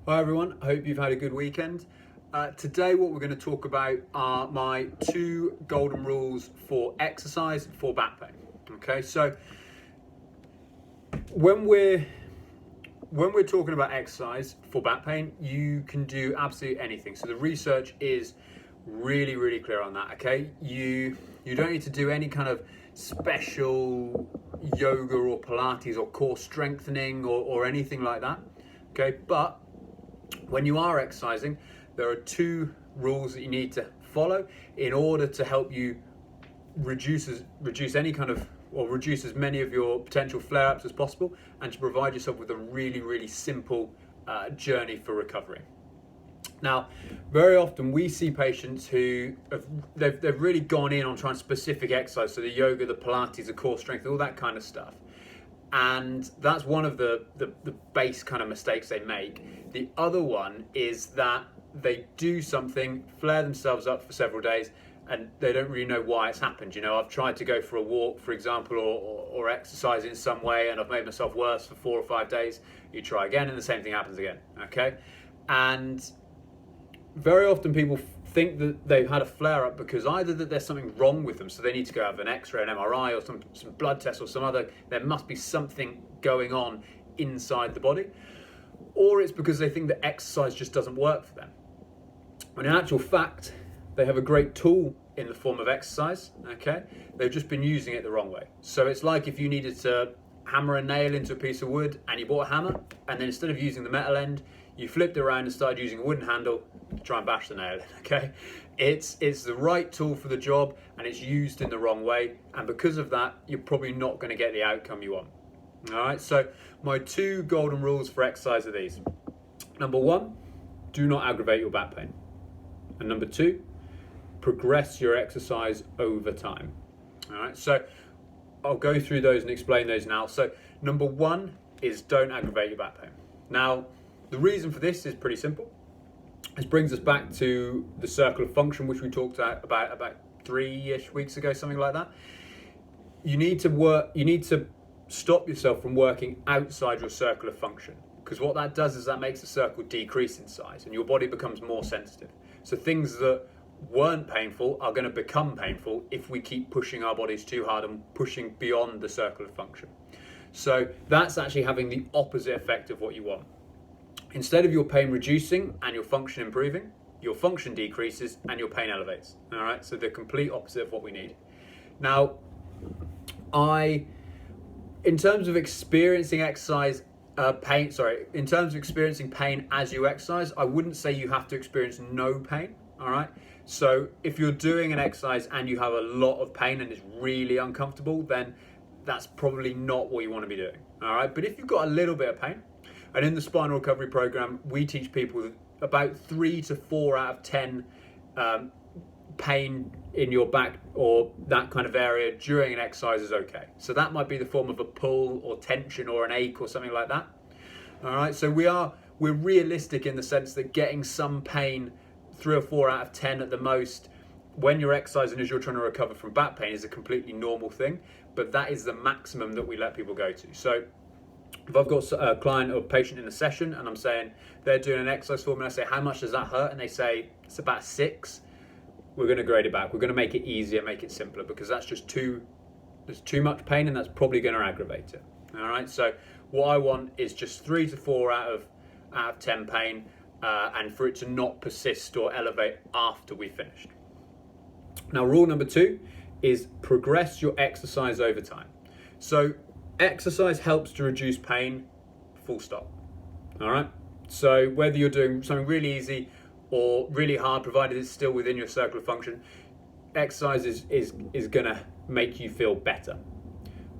Hi everyone, I hope you've had a good weekend. Today what we're going to talk about are my 2 golden rules for exercise for back pain. Okay, so when we're talking about exercise for back pain, you can do absolutely anything. So the research is really clear on that. Okay, you don't need to do any kind of special yoga or Pilates or core strengthening or anything like that. Okay, but when you are exercising, there are 2 rules that you need to follow in order to help you reduce any kind of, or reduce as many of your potential flare-ups as possible, and to provide yourself with a really simple journey for recovery. Now, very often we see patients who they've really gone in on trying specific exercise, so the yoga, the Pilates, the core strength, all that kind of stuff. And that's one of the base kind of mistakes they make. The other one is that they do something, flare themselves up for several days, and they don't really know why it's happened. You know, I've tried to go for a walk, for example, or exercise in some way, and I've made myself worse for 4 or 5 days. You try again, and the same thing happens again. Okay, and very often people think that they've had a flare-up because either that there's something wrong with them, so they need to go have an X-ray, an MRI, or some blood test, or some other, there must be something going on inside the body, or it's because they think that exercise just doesn't work for them. When in actual fact, they have a great tool in the form of exercise, okay? They've just been using it the wrong way. So it's like if you needed to hammer a nail into a piece of wood and you bought a hammer, and then instead of using the metal end, you flipped it around and started using a wooden handle to try and bash the nail in, okay? It's the right tool for the job, and it's used in the wrong way, and because of that, you're probably not going to get the outcome you want. All right, so my 2 golden rules for exercise are these. Number 1, do not aggravate your back pain. And number 2, progress your exercise over time. All right, so I'll go through those and explain those now. So number 1 is don't aggravate your back pain. Now, the reason for this is pretty simple. This brings us back to the circle of function, which we talked about 3-ish weeks ago, something like that. You need to stop yourself from working outside your circle of function, because what that does is that makes the circle decrease in size and your body becomes more sensitive. So things that weren't painful are going to become painful if we keep pushing our bodies too hard and pushing beyond the circle of function. So that's actually having the opposite effect of what you want. Instead of your pain reducing and your function improving, your function decreases and your pain elevates. All right, so the complete opposite of what we need. Now, in terms of experiencing pain as you exercise, I wouldn't say you have to experience no pain. All right, so if you're doing an exercise and you have a lot of pain and it's really uncomfortable, then that's probably not what you want to be doing. All right, but if you've got a little bit of pain, and in the spinal recovery program, we teach people that about 3 to 4 out of 10 pain in your back or that kind of area during an exercise is okay. So that might be the form of a pull or tension or an ache or something like that. All right, so we're realistic in the sense that getting some pain, 3 or 4 out of 10 at the most, when you're exercising as you're trying to recover from back pain is a completely normal thing, but that is the maximum that we let people go to. So if I've got a client or patient in a session and I'm saying they're doing an exercise for me, and I say, how much does that hurt? And they say, it's about 6. We're going to grade it back. We're going to make it easier, make it simpler, because that's just there's too much pain and that's probably going to aggravate it. All right. So what I want is just 3 to 4 out of 10 pain, and for it to not persist or elevate after we finished. Now, rule number 2 is progress your exercise over time. So exercise helps to reduce pain, full stop. All right. So whether you're doing something really easy or really hard, provided it's still within your circle of function, exercise is going to make you feel better.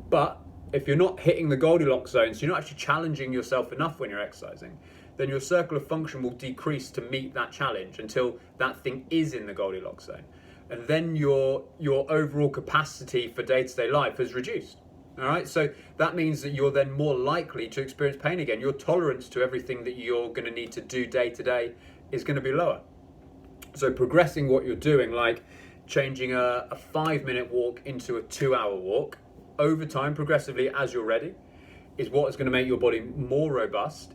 But if you're not hitting the Goldilocks zone, so you're not actually challenging yourself enough when you're exercising, then your circle of function will decrease to meet that challenge until that thing is in the Goldilocks zone. And then your overall capacity for day-to-day life has reduced. All right, so that means that you're then more likely to experience pain again. Your tolerance to everything that you're going to need to do day to day is going to be lower. So progressing what you're doing, like changing a 5-minute walk into a 2-hour walk over time, progressively as you're ready, is what is going to make your body more robust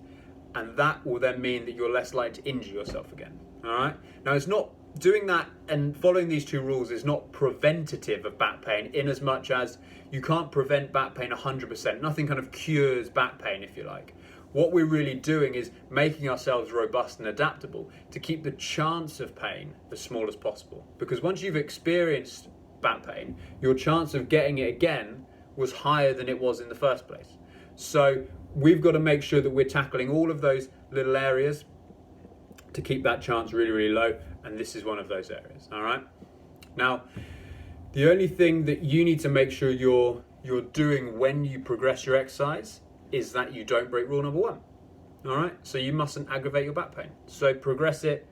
and that will then mean that you're less likely to injure yourself again. All right. Now, it's not doing that and following these two rules is not preventative of back pain, in as much as you can't prevent back pain 100%. Nothing kind of cures back pain, if you like. What we're really doing is making ourselves robust and adaptable to keep the chance of pain as small as possible. Because once you've experienced back pain, your chance of getting it again was higher than it was in the first place. So we've got to make sure that we're tackling all of those little areas to keep that chance really, really low. And this is one of those areas. All right. Now, the only thing that you need to make sure you're doing when you progress your exercise is that you don't break rule number 1. All right. So you mustn't aggravate your back pain. So progress it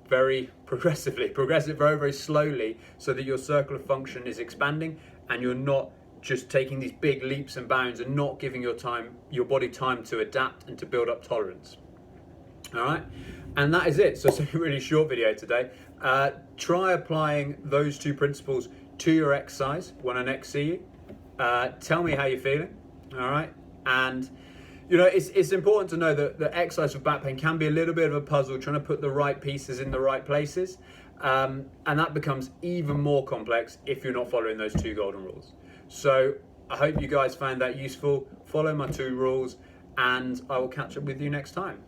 very progressively. Progress it very, very slowly so that your circle of function is expanding and you're not just taking these big leaps and bounds and not giving your body time to adapt and to build up tolerance. All right. And that is it. So it's a really short video today. Try applying those two principles to your exercise when I next see you. Tell me how you're feeling. All right. And you know, it's important to know that the exercise for back pain can be a little bit of a puzzle, trying to put the right pieces in the right places. And that becomes even more complex if you're not following those 2 golden rules. So I hope you guys found that useful. Follow my 2 rules and I will catch up with you next time.